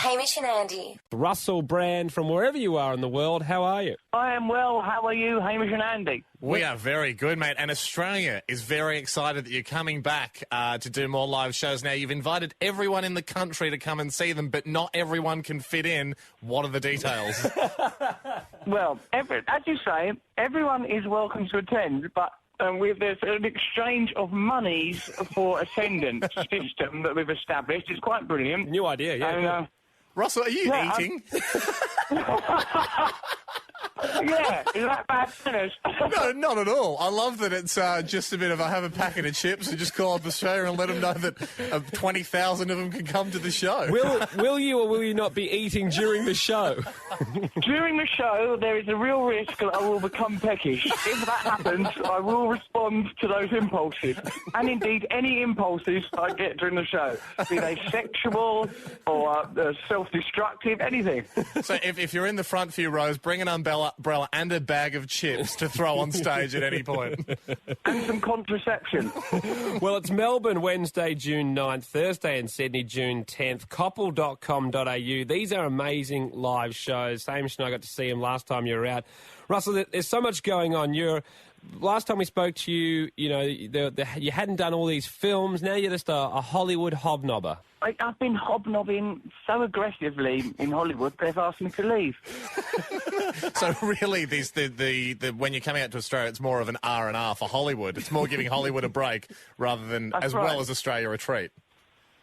Hamish and Andy. Russell Brand from wherever you are in the world. How are you? I am well. How are you, Hamish and Andy? We are very good, mate. And Australia is very excited that you're coming back to do more live shows. Now, you've invited everyone in the country to come and see them, but not everyone can fit in. What are the details? Well, as you say, everyone is welcome to attend, but there's an exchange of monies for attendance system that we've established. It's quite brilliant. New idea, yeah. And, Russell, are you eating? yeah, is that bad manners? No, not at all. I love that it's just a bit of I have a packet of chips and just call up Australia and let them know that 20,000 of them can come to the show. Will you or will you not be eating during the show? During the show, there is a real risk that I will become peckish. If that happens, I will respond to those impulses. And indeed, any impulses I get during the show, be they sexual or self-destructive, anything. So if you're in the front few rows, bring an umbrella and a bag of chips to throw on stage at any point. And some contraception. Well, it's Melbourne, Wednesday, June 9th, Thursday in Sydney, June 10th, koppel.com.au. These are amazing live shows. Hamish and I got to see them last time you were out. Russell, there's so much going on. Last time we spoke to you, you hadn't done all these films. Now you're just a Hollywood hobnobber. I've been hobnobbing so aggressively in Hollywood, they've asked me to leave. So really, when you're coming out to Australia, it's more of an R&R for Hollywood. It's more giving Hollywood a break rather than, That's well right. as Australia, a treat.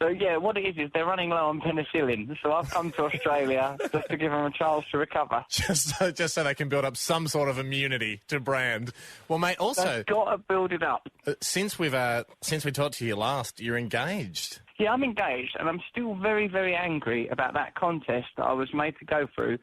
So, yeah, what it is they're running low on penicillin, so I've come to Australia just to give them a chance to recover. Just so they can build up some sort of immunity to Brand. Well, mate, also... They've got to build it up. Since we talked to you last, you're engaged. Yeah, I'm engaged, and I'm still very, very angry about that contest that I was made to go through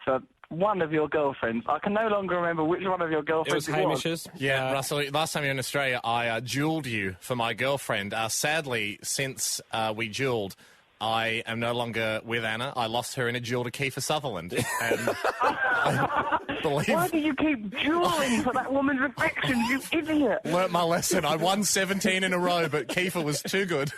for one of your girlfriends. I can no longer remember which one of your girlfriends it was Hamish's. Yeah, Russell, last time you were in Australia, I duelled you for my girlfriend. Sadly, since we duelled, I am no longer with Anna. I lost her in a duel to Kiefer Sutherland. And I believe... Why do you keep dueling for that woman's affections, you idiot? Learnt my lesson. I won 17 in a row, but Kiefer was too good.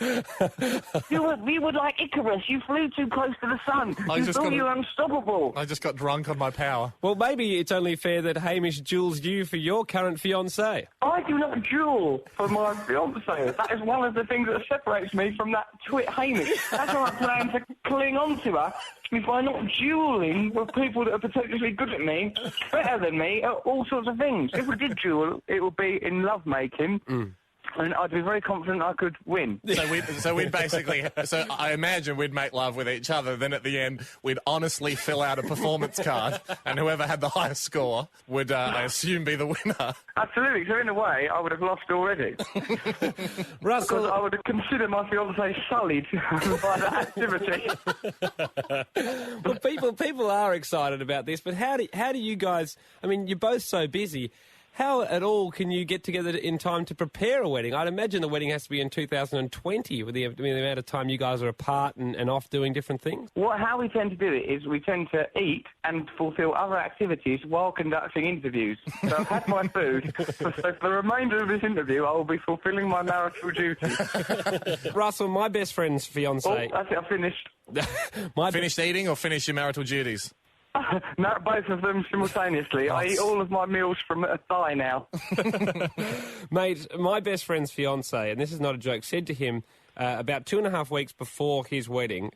You were like Icarus. You flew too close to the sun. You thought you were unstoppable. I just got drunk on my power. Well, maybe it's only fair that Hamish duels you for your current fiancée. I do not duel for my fiancée. That is one of the things that separates me from that twit Hamish. That's why I plan to cling on to her, is by not duelling with people that are potentially good at me, better than me, at all sorts of things. If we did duel, it would be in lovemaking. And I'd be very confident I could win. So we'd basically... So I imagine we'd make love with each other. Then at the end, we'd honestly fill out a performance card, and whoever had the highest score would, I assume, be the winner. Absolutely. So in a way, I would have lost already. Russell... Because I would have considered my fiancée sullied by that activity. Well, people are excited about this, but how do you guys... I mean, you're both so busy. How at all can you get together in time to prepare a wedding? I'd imagine the wedding has to be in 2020 with the amount of time you guys are apart and off doing different things. How we tend to do it is we tend to eat and fulfil other activities while conducting interviews. So I've had my food. So for the remainder of this interview, I will be fulfilling my marital duties. Russell, my best friend's fiancée... Oh, that's it, I've finished. Finished eating or finished your marital duties? No, both of them simultaneously. I eat all of my meals from a thigh now. Mate, my best friend's fiancée, and this is not a joke, said to him about 2.5 weeks before his wedding,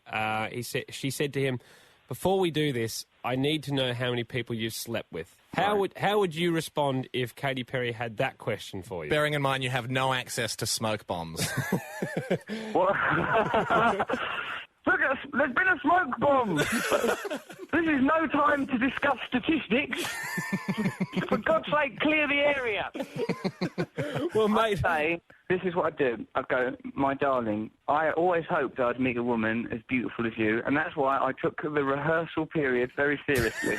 she said to him, before we do this, I need to know how many people you've slept with. How would you respond if Katy Perry had that question for you? Bearing in mind you have no access to smoke bombs. Look, there's been a smoke bomb. This is no time to discuss statistics. For God's sake, clear the area. Well, mate... I'd say, this is what I'd do. I'd go, my darling, I always hoped I'd meet a woman as beautiful as you, and that's why I took the rehearsal period very seriously.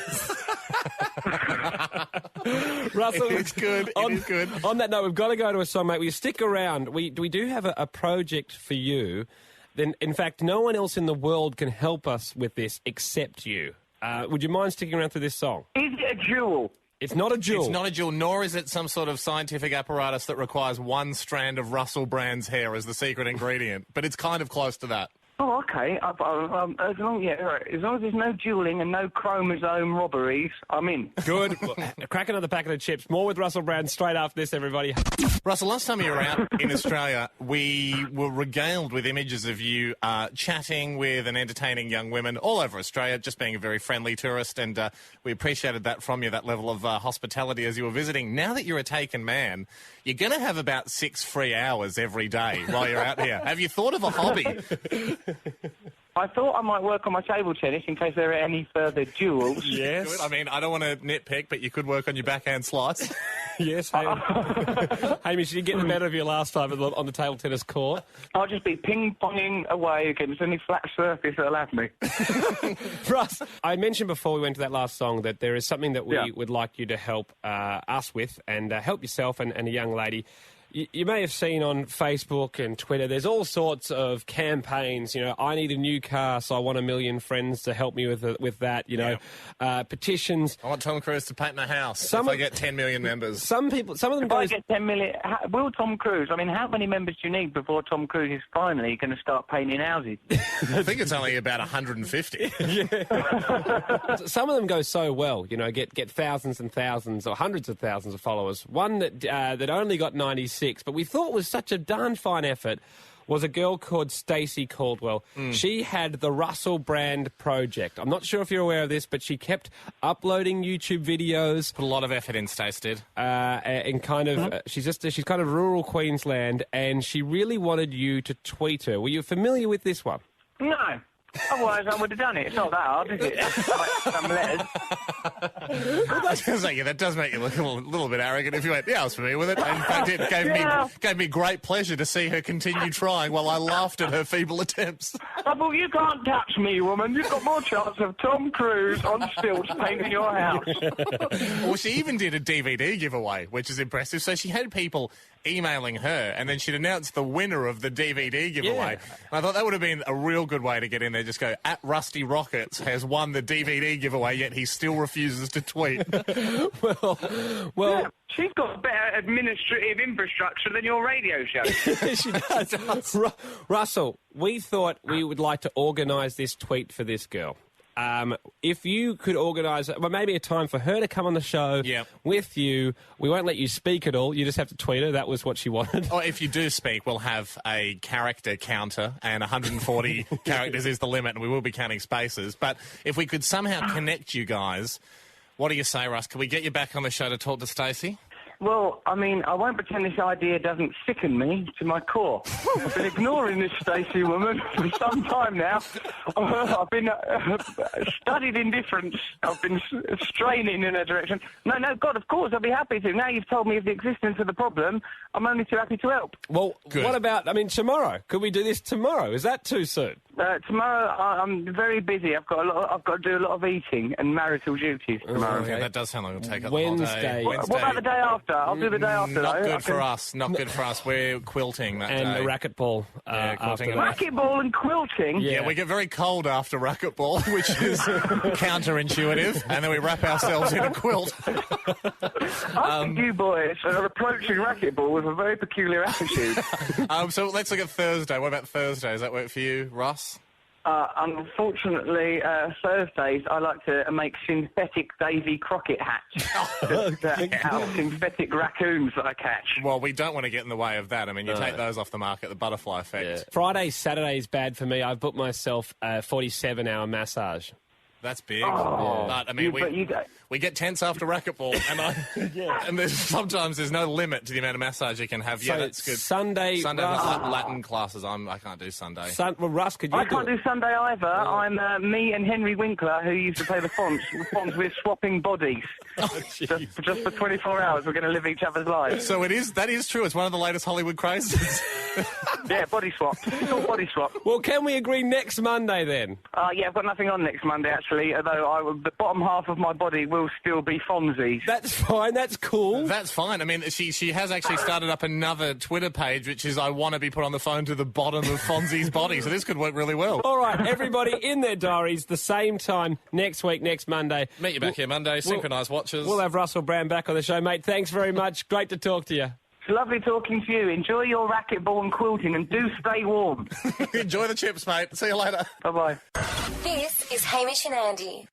Russell, it's good. It is good. On that note, we've got to go to a song, mate. Will you stick around? We do have a project for you. Then, in fact, no one else in the world can help us with this except you. Would you mind sticking around through this song? Is it a jewel? It's not a jewel. It's not a jewel, nor is it some sort of scientific apparatus that requires one strand of Russell Brand's hair as the secret ingredient. But it's kind of close to that. Oh, okay. As long as there's no duelling and no chromosome robberies, I'm in. Good. Crack another packet of chips. More with Russell Brand straight after this, everybody. Russell, last time you were out in Australia, we were regaled with images of you chatting with and entertaining young women all over Australia, just being a very friendly tourist, and we appreciated that from you, that level of hospitality as you were visiting. Now that you're a taken man, you're going to have about 6 free hours every day while you're out here. Have you thought of a hobby? I thought I might work on my table tennis in case there are any further duels. Yes. Good. I mean, I don't want to nitpick, but you could work on your backhand slice. Yes, Hamish, you get the better of you last time on the table tennis court. I'll just be ping-ponging away against any flat surface that'll have me. Russ, I mentioned before we went to that last song that there is something that we would like you to help us with and help yourself and a young lady. You may have seen on Facebook and Twitter, there's all sorts of campaigns. You know, I need a new car, so I want 1 million friends to help me with that. You know, petitions. I want Tom Cruise to paint my house if I get 10 million members. Some of them If I get 10 million, will Tom Cruise? I mean, how many members do you need before Tom Cruise is finally going to start painting houses? I think it's only about 150. Some of them go so well, you know, get thousands and thousands or hundreds of thousands of followers. One that only got 96, but we thought was such a darn fine effort, was a girl called Stacey Caldwell. She had the Russell Brand Project. I'm not sure if you're aware of this, but she kept uploading YouTube videos. Put a lot of effort in, Stace did. And kind of, she's kind of rural Queensland, and she really wanted you to tweet her. Were you familiar with this one? No. Otherwise, I would have done it. It's not that hard, is it? Like some letters. That does make you look a little bit arrogant if you went, yeah, I was familiar with it. In fact, it gave me great pleasure to see her continue trying while I laughed at her feeble attempts. I thought, you can't touch me, woman. You've got more chance of Tom Cruise on stilts painting your house. Well, she even did a DVD giveaway, which is impressive. So she had people emailing her, and then she'd announce the winner of the DVD giveaway. Yeah. I thought that would have been a real good way to get in there. Just go, at Rusty Rockets has won the DVD giveaway, yet he still refuses to tweet. Well, Yeah, she's got better administrative infrastructure than your radio show. she does. Russell, we thought we would like to organise this tweet for this girl. If you could organise, well, maybe a time for her to come on the show with you. We won't let you speak at all. You just have to tweet her. That was what she wanted. Or if you do speak, we'll have a character counter, and 140 characters is the limit, and we will be counting spaces. But if we could somehow connect you guys, what do you say, Russ? Can we get you back on the show to talk to Stacey? Well, I mean, I won't pretend this idea doesn't sicken me to my core. I've been ignoring this Stacey woman for some time now. I've been studied indifference. I've been straining in her direction. No, God, of course, I'd be happy to. Now you've told me of the existence of the problem, I'm only too happy to help. Well, Good. What about, tomorrow? Could we do this tomorrow? Is that too soon? Tomorrow, I'm very busy. I've got to do a lot of eating and marital duties tomorrow. Okay, that does sound like it'll take up Wednesday. the whole day. What about the day after? I'll do the day after. Not though. good for us. Not good for us. We're quilting that And day. the racquetball. quilting. Racquetball and quilting? Yeah, we get very cold after racquetball, which is counterintuitive, and then we wrap ourselves in a quilt. I think you boys are approaching racquetball with a very peculiar attitude. So let's look at Thursday. What about Thursday? Does that work for you, Ross? Unfortunately, Thursdays I like to make synthetic Davy Crockett hats out of synthetic raccoons that I catch. Well, we don't want to get in the way of that. I mean, you take those off the market, the butterfly effect. Friday, Saturday is bad for me. I've booked myself a 47-hour massage. That's big. Oh, But, I mean, we get tense after racquetball, and sometimes there's no limit to the amount of massage you can have. So that's good. Sunday, Latin classes. I can't do Sunday. Well, Russ, could you I can't do Sunday either. I'm me and Henry Winkler, who used to play the fonts. We're swapping bodies. Just for 24 hours, we're going to live each other's lives. So that is true. It's one of the latest Hollywood crazes. Yeah, body swap. Typical body swap. Well, can we agree next Monday then? Yeah, I've got nothing on next Monday, actually, although the bottom half of my body will still be Fonzie's. That's fine. That's cool. That's fine. I mean, she has actually started up another Twitter page, which is I want to be put on the phone to the bottom of Fonzie's body. So this could work really well. All right, everybody in their diaries, the same time next week, next Monday. Meet you back here Monday, synchronised watches. We'll have Russell Brand back on the show, mate. Thanks very much. Great to talk to you. It's lovely talking to you. Enjoy your racquetball and quilting, and do stay warm. Enjoy the chips, mate. See you later. Bye-bye. This is Hamish and Andy.